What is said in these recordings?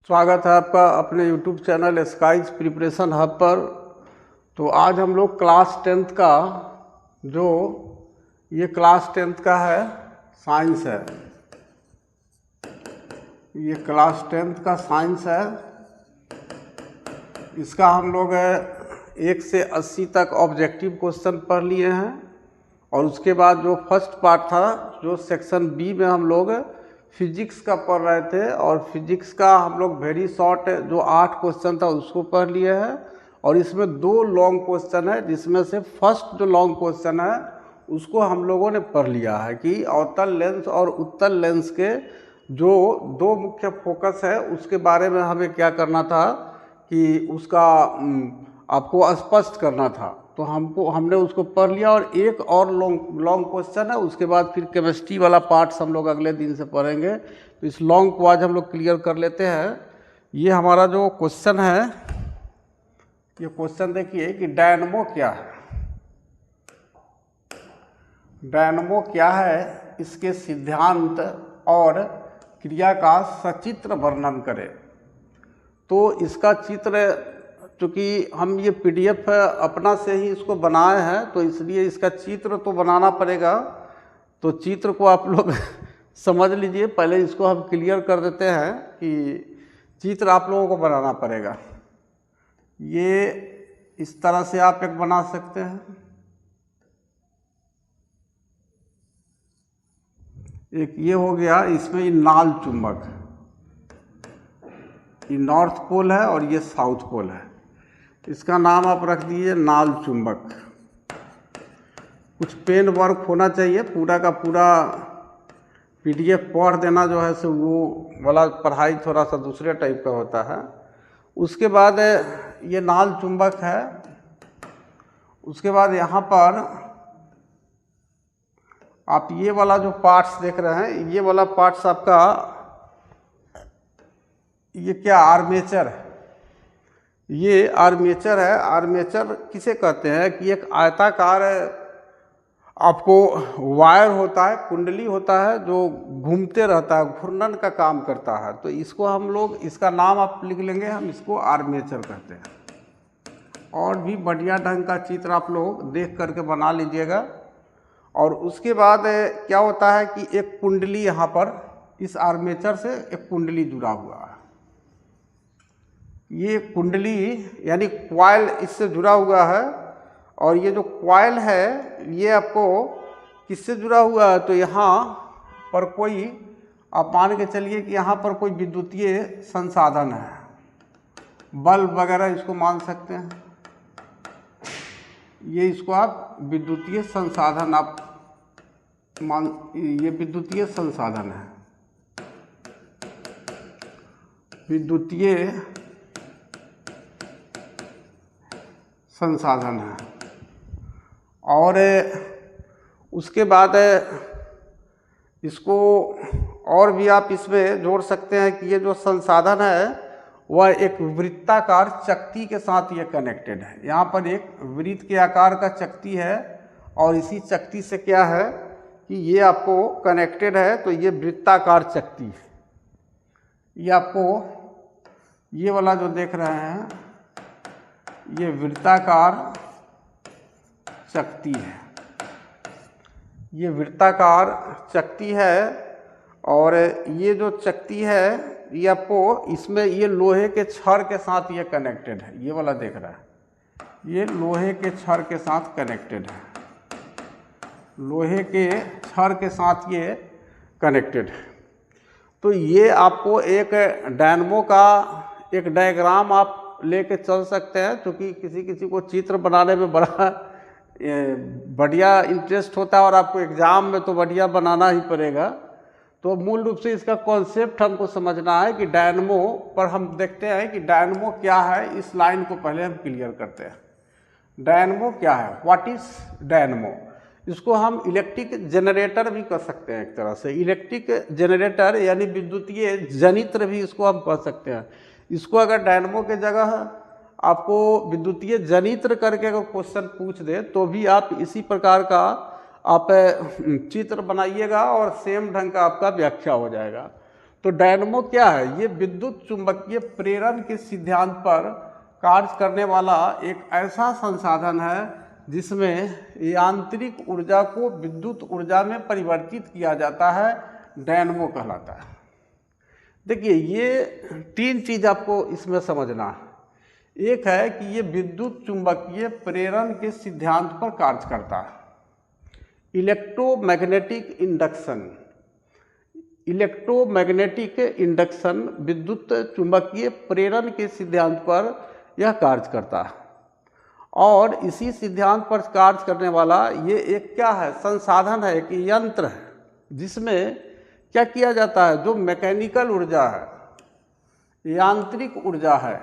स्वागत है आपका अपने YouTube channel Skies Preparation Hub पर। तो आज हम लोग क्लास 10th का जो ये क्लास 10th का है साइंस है, ये क्लास 10th का साइंस है। इसका हम लोग 1 से 80 तक ऑब्जेक्टिव क्वेश्चन पढ़ लिए हैं और उसके बाद जो फर्स्ट पार्ट था जो सेक्शन बी में हम लोग फिजिक्स का पढ़ रहे थे और फिजिक्स का हम लोग वेरी शॉर्ट जो 8 क्वेश्चन था उसको पढ़ लिए हैं और इसमें 2 लॉन्ग क्वेश्चन है, जिसमें से फर्स्ट जो लॉन्ग क्वेश्चन है उसको हम लोगों ने पढ़ लिया है कि अवतल लेंस और उत्तल लेंस के जो 2 मुख्य फोकस है उसके बारे में हमें क्या करना था कि उसका आपको स्पष्ट करना था। तो हमने उसको पढ़ लिया और एक और लॉन्ग क्वेश्चन है, उसके बाद फिर केमिस्ट्री वाला पार्ट्स हम लोग अगले दिन से पढ़ेंगे। तो इस लॉन्ग को आज हम लोग क्लियर कर लेते हैं। ये हमारा जो क्वेश्चन है, ये क्वेश्चन देखिए कि डायनमो क्या है। डायनमो क्या है, इसके सिद्धांत और क्रिया का सचित्र वर्णन करें। तो इसका चित्र, चूँकि हम ये PDF अपना से ही इसको बनाए हैं तो इसलिए इसका चित्र तो बनाना पड़ेगा। तो चित्र को आप लोग समझ लीजिए, पहले इसको हम क्लियर कर देते हैं कि चित्र आप लोगों को बनाना पड़ेगा। ये इस तरह से आप एक बना सकते हैं, एक ये हो गया। इसमें ये नाल चुंबक, ये नॉर्थ पोल है और ये साउथ पोल है, इसका नाम आप रख दीजिए नाल चुंबक। कुछ पेन वर्क होना चाहिए, पूरा का पूरा PDF पढ़ देना जो है सो वो वाला पढ़ाई थोड़ा सा दूसरे टाइप का होता है। उसके बाद ये नाल चुंबक है। उसके बाद यहाँ पर आप ये वाला जो पार्ट्स देख रहे हैं, ये वाला पार्ट्स आपका ये क्या आर्मेचर है, ये आर्मेचर है। आर्मेचर किसे कहते हैं कि एक आयताकार आपको वायर होता है, कुंडली होता है जो घूमते रहता है, घूर्णन का काम करता है। तो इसको हम लोग, इसका नाम आप लिख लेंगे, हम इसको आर्मेचर कहते हैं। और भी बढ़िया ढंग का चित्र आप लोग देख करके बना लीजिएगा। और उसके बाद क्या होता है कि एक कुंडली यहाँ पर इस आर्मेचर से एक कुंडली जुड़ा हुआ है। ये कुंडली यानी क्वाइल इससे जुड़ा हुआ है और ये जो क्वाइल है ये आपको किससे जुड़ा हुआ है, तो यहाँ पर कोई, आप मान के चलिए कि यहाँ पर कोई विद्युतीय संसाधन है, बल्ब वगैरह इसको मान सकते हैं। ये इसको आप विद्युतीय संसाधन आप मान, ये विद्युतीय संसाधन है, विद्युतीय संसाधन है। और उसके बाद इसको और भी आप इसमें जोड़ सकते हैं कि ये जो संसाधन है वह एक वृत्ताकार चकती के साथ ये कनेक्टेड है। यहाँ पर एक वृत्त के आकार का चकती है और इसी चकती से क्या है कि ये आपको कनेक्टेड है। तो ये वृत्ताकार चकती है। ये आपको ये वाला जो देख रहे हैं ये वृत्ताकार चकती है, ये वृत्ताकार चकती है। और ये जो चकती है ये आपको इसमें ये लोहे के छड़ के साथ ये कनेक्टेड है। ये वाला देख रहा है, ये लोहे के छड़ के साथ कनेक्टेड है, लोहे के छड़ के साथ ये कनेक्टेड है। तो ये आपको एक डायनमो का एक डायग्राम आप लेके चल सकते हैं, क्योंकि किसी किसी को चित्र बनाने में बड़ा बढ़िया इंटरेस्ट होता है और आपको एग्ज़ाम में तो बढ़िया बनाना ही पड़ेगा। तो मूल रूप से इसका कॉन्सेप्ट हमको समझना है कि डायनमो पर हम देखते हैं कि डायनमो क्या है। इस लाइन को पहले हम क्लियर करते हैं। डायनमो क्या है, व्हाट इज डायनमो। इसको हम इलेक्ट्रिक जनरेटर भी कह सकते हैं, एक तरह से इलेक्ट्रिक जनरेटर यानी विद्युतीय जनित्र भी इसको हम कह सकते हैं। इसको अगर डायनमो के जगह आपको विद्युतीय जनित्र करके अगर क्वेश्चन पूछ दे तो भी आप इसी प्रकार का आप चित्र बनाइएगा और सेम ढंग का आपका व्याख्या हो जाएगा। तो डायनमो क्या है? ये विद्युत चुंबकीय प्रेरण के सिद्धांत पर कार्य करने वाला एक ऐसा संसाधन है जिसमें यांत्रिक ऊर्जा को विद्युत ऊर्जा में परिवर्तित किया जाता है, डायनमो कहलाता है। देखिए, ये 3 चीज आपको इसमें समझना है। एक है कि ये विद्युत चुंबकीय प्रेरण के सिद्धांत पर कार्य करता है, इलेक्ट्रोमैग्नेटिक इंडक्शन। इलेक्ट्रोमैग्नेटिक इंडक्शन विद्युत चुंबकीय प्रेरण के सिद्धांत पर यह कार्य करता है, और इसी सिद्धांत पर कार्य करने वाला ये एक क्या है? संसाधन है, एक यंत्र है, जिसमें क्या किया जाता है? जो मैकेनिकल ऊर्जा है, यांत्रिक ऊर्जा है,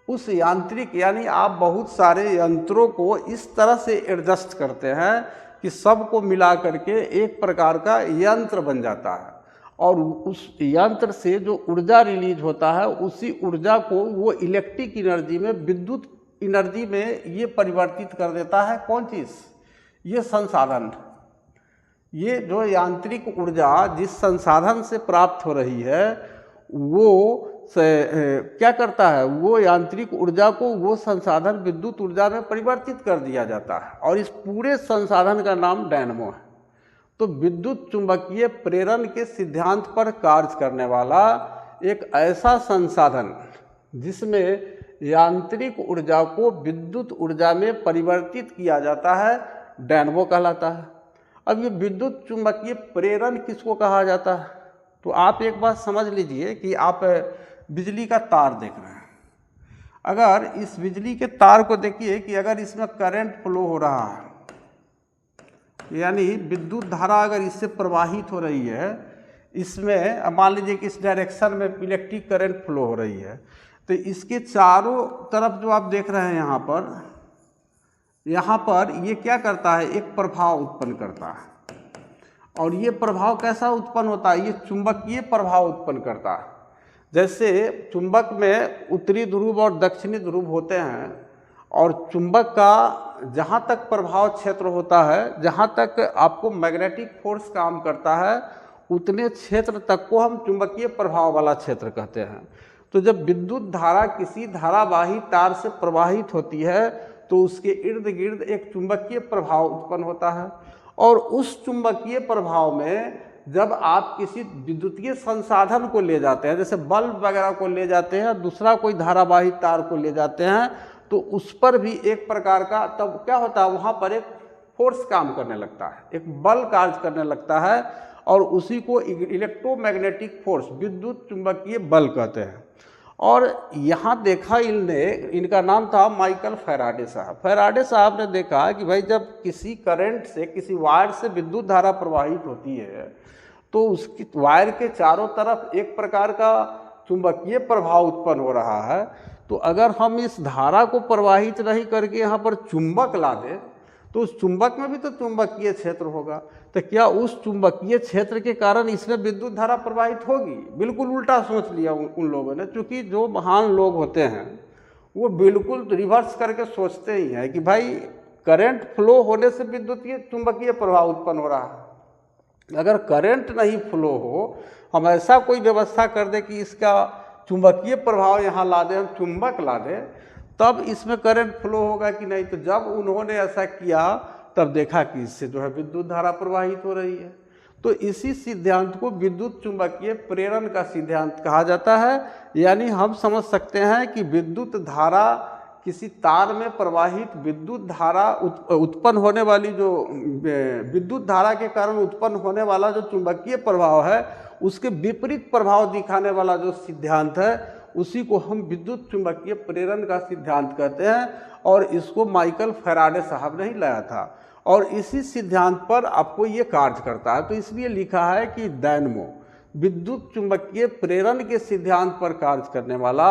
उस यांत्रिक, यानी आप बहुत सारे यंत्रों को इस तरह से एडजस्ट करते हैं कि सबको मिला करके एक प्रकार का यंत्र बन जाता है, और उस यंत्र से जो ऊर्जा रिलीज होता है उसी ऊर्जा को वो इलेक्ट्रिक एनर्जी में, विद्युत एनर्जी में ये परिवर्तित कर देता है। कौन चीज़? ये संसाधन। ये जो यांत्रिक ऊर्जा जिस संसाधन से प्राप्त हो रही है वो क्या करता है? वो यांत्रिक ऊर्जा को वो संसाधन विद्युत ऊर्जा में परिवर्तित कर दिया जाता है, और इस पूरे संसाधन का नाम डायनमो है। तो विद्युत चुंबकीय प्रेरण के सिद्धांत पर कार्य करने वाला एक ऐसा संसाधन जिसमें यांत्रिक ऊर्जा को विद्युत ऊर्जा में परिवर्तित किया जाता है, डायनमो कहलाता है। अब ये विद्युत चुंबकीय प्रेरण किसको कहा जाता है? तो आप एक बात समझ लीजिए कि आप बिजली का तार देख रहे हैं। अगर इस बिजली के तार को देखिए कि अगर इसमें करंट फ्लो हो रहा है, यानी विद्युत धारा अगर इससे प्रवाहित हो रही है, इसमें मान लीजिए कि इस डायरेक्शन में इलेक्ट्रिक करंट फ्लो हो रही है, तो इसके चारों तरफ जो आप देख रहे हैं यहाँ पर ये क्या करता है? एक प्रभाव उत्पन्न करता है, और ये प्रभाव कैसा उत्पन्न होता है? ये चुंबकीय प्रभाव उत्पन्न करता है। जैसे चुंबक में उत्तरी ध्रुव और दक्षिणी ध्रुव होते हैं, और चुंबक का जहाँ तक प्रभाव क्षेत्र होता है, जहाँ तक आपको मैग्नेटिक फोर्स काम करता है, उतने क्षेत्र तक को हम चुंबकीय प्रभाव वाला क्षेत्र कहते हैं। तो जब विद्युत धारा किसी धारावाही तार से प्रवाहित होती है तो उसके इर्द गिर्द एक चुंबकीय प्रभाव उत्पन्न होता है, और उस चुंबकीय प्रभाव में जब आप किसी विद्युतीय संसाधन को ले जाते हैं, जैसे बल्ब वगैरह को ले जाते हैं, दूसरा कोई धारावाही तार को ले जाते हैं, तो उस पर भी एक प्रकार का तब क्या होता है? वहाँ पर एक फोर्स काम करने लगता है, एक बल कार्य करने लगता है, और उसी को इलेक्ट्रोमैग्नेटिक फोर्स, विद्युत चुंबकीय बल कहते हैं। और यहाँ देखा इनका नाम था माइकल फैराडे साहब। फैराडे साहब ने देखा कि भाई जब किसी करंट से, किसी वायर से विद्युत धारा प्रवाहित होती है तो उसकी वायर के चारों तरफ एक प्रकार का चुंबकीय प्रभाव उत्पन्न हो रहा है। तो अगर हम इस धारा को प्रवाहित नहीं करके यहाँ पर चुंबक ला दें तो उस चुंबक में भी तो चुंबकीय क्षेत्र होगा, तो क्या उस चुंबकीय क्षेत्र के कारण इसमें विद्युत धारा प्रवाहित होगी? बिल्कुल उल्टा सोच लिया उन लोगों ने, क्योंकि जो महान लोग होते हैं वो बिल्कुल रिवर्स करके सोचते ही हैं कि भाई करंट फ्लो होने से विद्युतीय चुंबकीय प्रभाव उत्पन्न हो रहा है। अगर करंट नहीं फ्लो हो, हम ऐसा कोई व्यवस्था कर दें कि इसका चुंबकीय प्रभाव यहाँ ला दें, हम चुंबक ला दें, तब इसमें करंट फ्लो होगा कि नहीं। तो जब उन्होंने ऐसा किया तब देखा कि इससे जो है विद्युत धारा प्रवाहित हो रही है। तो इसी सिद्धांत को विद्युत चुंबकीय प्रेरण का सिद्धांत कहा जाता है। यानी हम समझ सकते हैं कि विद्युत धारा, किसी तार में प्रवाहित विद्युत धारा उत्पन्न होने वाली, जो विद्युत धारा के कारण उत्पन्न होने वाला जो चुंबकीय प्रभाव है, उसके विपरीत प्रभाव दिखाने वाला जो सिद्धांत है, उसी को हम विद्युत चुंबकीय प्रेरण का सिद्धांत कहते हैं। और इसको माइकल फैराडे साहब ने ही लाया था, और इसी सिद्धांत पर आपको ये कार्य करता है। तो इसलिए लिखा है कि डायनमो विद्युत चुंबकीय प्रेरण के सिद्धांत पर कार्य करने वाला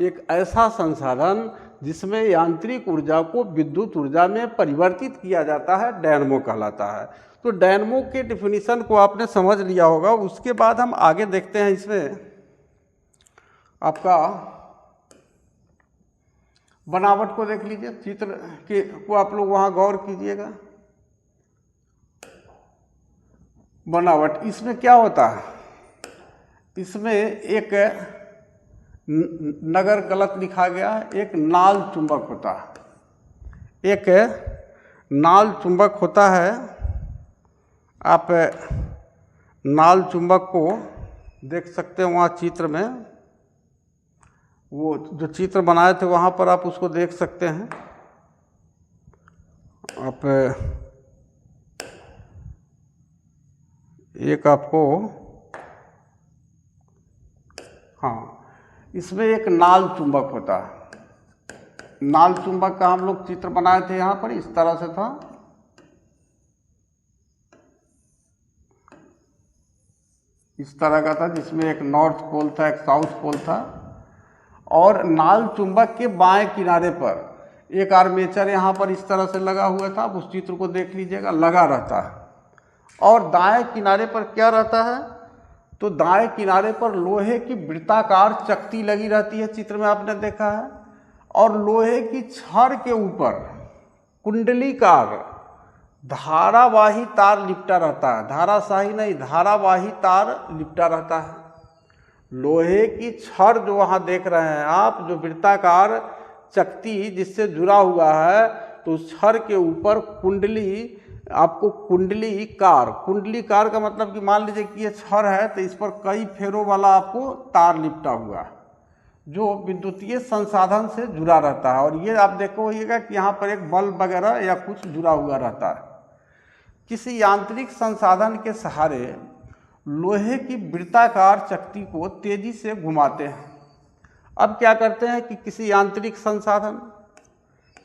एक ऐसा संसाधन जिसमें यांत्रिक ऊर्जा को विद्युत ऊर्जा में परिवर्तित किया जाता है, डायनमो कहलाता है। तो डायनमो के डिफिनीशन को आपने समझ लिया होगा। उसके बाद हम आगे देखते हैं, इसमें आपका बनावट को देख लीजिए, चित्र के को आप लोग वहाँ गौर कीजिएगा। बनावट इसमें क्या होता है? इसमें एक नगर गलत लिखा गया है, एक नाल चुंबक होता है, एक नाल चुंबक होता है। आप नाल चुंबक को देख सकते हैं वहाँ चित्र में, वो जो चित्र बनाए थे वहाँ पर आप उसको देख सकते हैं। आप एक आपको, हाँ, इसमें एक नाल चुंबक होता है। नाल चुंबक का हम लोग चित्र बनाए थे यहाँ पर, इस तरह से था। इस तरह का था, जिसमें एक नॉर्थ पोल था, एक साउथ पोल था, और नाल चुंबक के बाएं किनारे पर एक आर्मेचर यहाँ पर इस तरह से लगा हुआ था। आप उस चित्र को देख लीजिएगा, लगा रहता है। और दाएं किनारे पर क्या रहता है, तो दाएं किनारे पर लोहे की वृत्ताकार चकती लगी रहती है, चित्र में आपने देखा है। और लोहे की छड़ के ऊपर कुंडलीकार धारावाही तार लिपटा रहता है, धाराशाही नहीं, धारावाही तार लिपटा रहता है। लोहे की छड़ जो वहाँ देख रहे हैं आप, जो वृत्ताकार चकती जिससे जुड़ा हुआ है, तो उस छड़ के ऊपर कुंडली, आपको कुंडलीकार, कुंडलीकार का मतलब कि मान लीजिए कि ये छड़ है तो इस पर कई फेरों वाला आपको तार लिपटा हुआ है, जो विद्युतीय संसाधन से जुड़ा रहता है। और ये आप देखोगे कि यहाँ पर एक बल्ब वगैरह या कुछ जुड़ा हुआ रहता है। किसी यांत्रिक संसाधन के सहारे लोहे की वृत्ताकार चकती को तेजी से घुमाते हैं। अब क्या करते हैं कि किसी यांत्रिक संसाधन,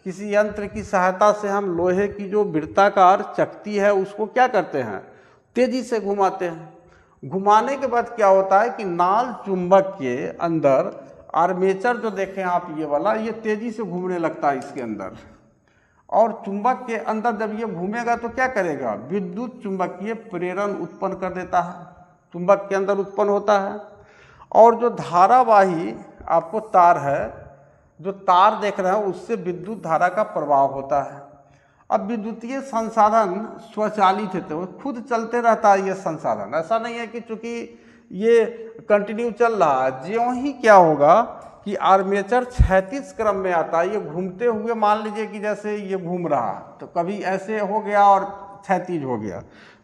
किसी यंत्र की सहायता से हम लोहे की जो वृत्ताकार चकती है उसको क्या करते हैं, तेजी से घुमाते हैं। घुमाने के बाद क्या होता है कि नाल चुंबक के अंदर आर्मेचर जो देखें आप, ये वाला, ये तेजी से घूमने लगता है इसके अंदर। और चुंबक के अंदर जब ये घूमेगा तो क्या करेगा, विद्युत चुंबकीय प्रेरण उत्पन्न कर देता है, चुंबक के अंदर उत्पन्न होता है। और जो धारावाही आपको तार है, जो तार देख रहे हैं, उससे विद्युत धारा का प्रवाह होता है। अब विद्युतीय संसाधन स्वचालित है, तो खुद चलते रहता है ये संसाधन। ऐसा नहीं है कि चूंकि ये कंटिन्यू चल रहा है, ज्यों ही क्या होगा कि आर्मेचर क्षैतिज क्रम में आता है, ये घूमते हुए, मान लीजिए कि जैसे ये घूम रहा तो कभी ऐसे हो गया और क्षैतिज हो गया,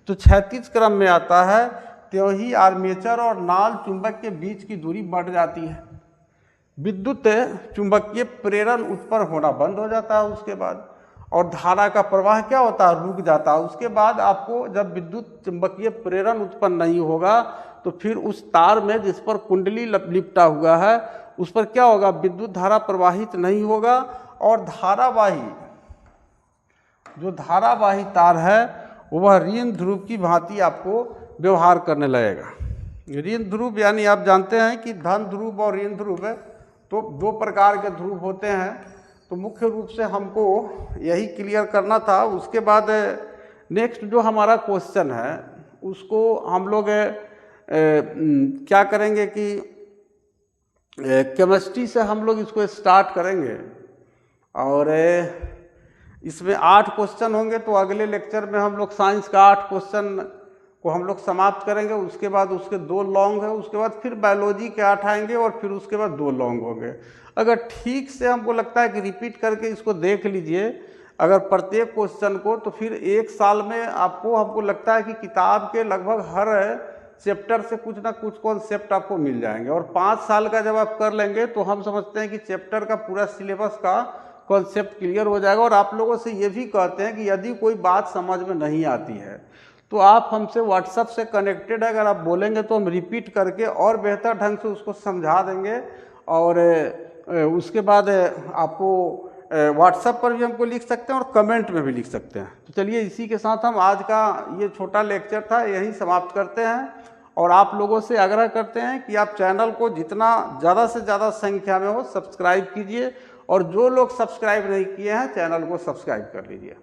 तो क्षैतिज क्रम में आता है, त्यों ही आर्मेचर और नाल चुंबक के बीच की दूरी बढ़ जाती है। विद्युत चुंबकीय प्रेरण उत्पन्न होना बंद हो जाता है उसके बाद, और धारा का प्रवाह क्या होता है, रुक जाता है। उसके बाद आपको जब विद्युत चुंबकीय प्रेरण उत्पन्न नहीं होगा तो फिर उस तार में जिस पर कुंडली लिपटा हुआ है उस पर क्या होगा, विद्युत धारा प्रवाहित नहीं होगा, और धारावाही, जो धारावाही तार है वह ऋण ध्रुव की भांति आपको व्यवहार करने लगेगा। ऋण ध्रुव यानी आप जानते हैं कि धन ध्रुव और ऋण ध्रुव है, तो दो प्रकार के ध्रुव होते हैं। तो मुख्य रूप से हमको यही क्लियर करना था। उसके बाद नेक्स्ट जो हमारा क्वेश्चन है उसको हम लोग क्या करेंगे कि केमिस्ट्री से हम लोग इसको स्टार्ट करेंगे, और इसमें 8 क्वेश्चन होंगे। तो अगले लेक्चर में हम लोग साइंस का 8 क्वेश्चन को हम लोग समाप्त करेंगे। उसके बाद उसके 2 लॉन्ग है, उसके बाद फिर बायोलॉजी के 8 आएंगे, और फिर उसके बाद 2 लॉन्ग होंगे। अगर ठीक से हमको लगता है कि रिपीट करके इसको देख लीजिए अगर प्रत्येक क्वेश्चन को, तो फिर 1 साल में आपको, हमको लगता है कि किताब के लगभग हर चैप्टर से कुछ ना कुछ कॉन्सेप्ट आपको मिल जाएंगे। और 5 साल का जब आप कर लेंगे तो हम समझते हैं कि चैप्टर का पूरा सिलेबस का कॉन्सेप्ट क्लियर हो जाएगा। और आप लोगों से ये भी कहते हैं कि यदि कोई बात समझ में नहीं आती है तो आप हमसे व्हाट्सएप से कनेक्टेड, अगर आप बोलेंगे तो हम रिपीट करके और बेहतर ढंग से उसको समझा देंगे। और उसके बाद आपको व्हाट्सएप पर भी हमको लिख सकते हैं और कमेंट में भी लिख सकते हैं। तो चलिए, इसी के साथ हम आज का ये छोटा लेक्चर था यहीं समाप्त करते हैं। और आप लोगों से आग्रह करते हैं कि आप चैनल को जितना ज़्यादा से ज़्यादा संख्या में हो सब्सक्राइब कीजिए, और जो लोग सब्सक्राइब नहीं किए हैं चैनल को सब्सक्राइब कर लीजिए।